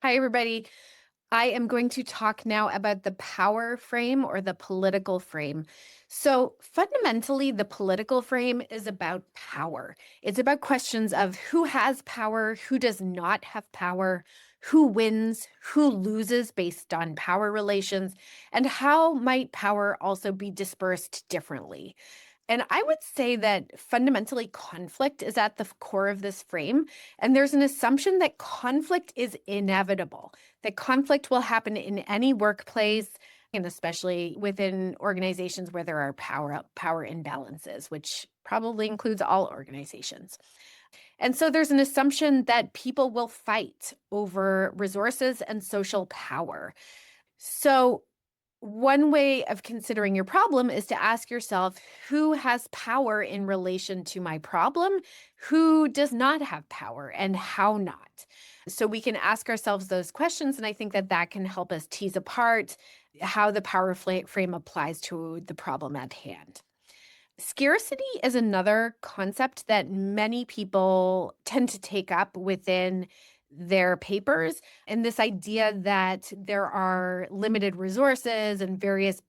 Hi, everybody. I am going to talk now about the power frame or the political frame. So, fundamentally, the political frame is about power. It's about questions of who has power, who does not have power, who wins, who loses based on power relations, and how might power also be dispersed differently. And I would say that fundamentally conflict is at the core of this frame. And there's an assumption that conflict is inevitable, that conflict will happen in any workplace, and especially within organizations where there are power imbalances, which probably includes all organizations. And so there's an assumption that people will fight over resources and social power. So one way of considering your problem is to ask yourself, who has power in relation to my problem? Who does not have power and how not? So we can ask ourselves those questions. And I think that that can help us tease apart how the frame applies to the problem at hand. Scarcity is another concept that many people tend to take up within their papers. And this idea that there are limited resources and various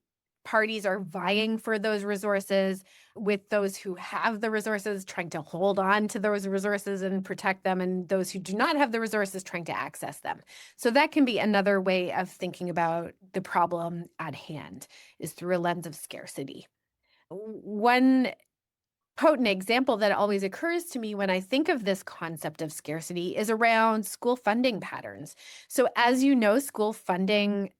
parties are vying for those resources, with those who have the resources trying to hold on to those resources and protect them, and those who do not have the resources trying to access them. So that can be another way of thinking about the problem at hand, is through a lens of scarcity. One potent example that always occurs to me when I think of this concept of scarcity is around school funding patterns. So, as you know, school funding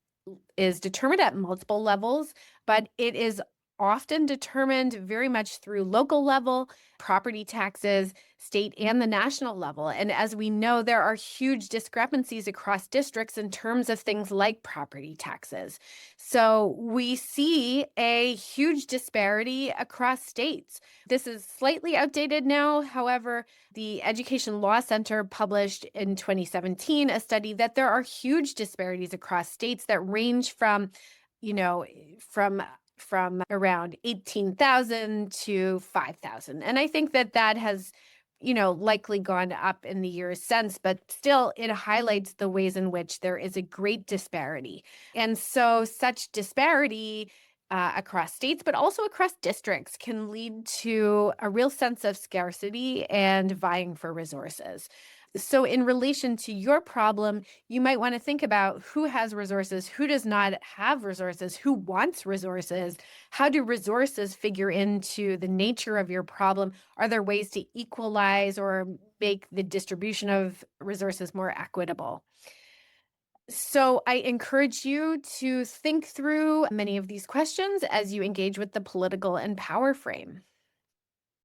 is determined at multiple levels, but it is often determined very much through local level, property taxes, state and the national level. And as we know, there are huge discrepancies across districts in terms of things like property taxes. So we see a huge disparity across states. This is slightly outdated now. However, the Education Law Center published in 2017 a study that there are huge disparities across states that range from, you know, from around 18,000 to 5,000. And I think that that has, likely gone up in the years since, but still it highlights the ways in which there is a great disparity. And so such disparity across states, but also across districts, can lead to a real sense of scarcity and vying for resources. So, in relation to your problem, you might want to think about who has resources, who does not have resources, who wants resources. How do resources figure into the nature of your problem? Are there ways to equalize or make the distribution of resources more equitable? So, I encourage you to think through many of these questions as you engage with the political and power frame.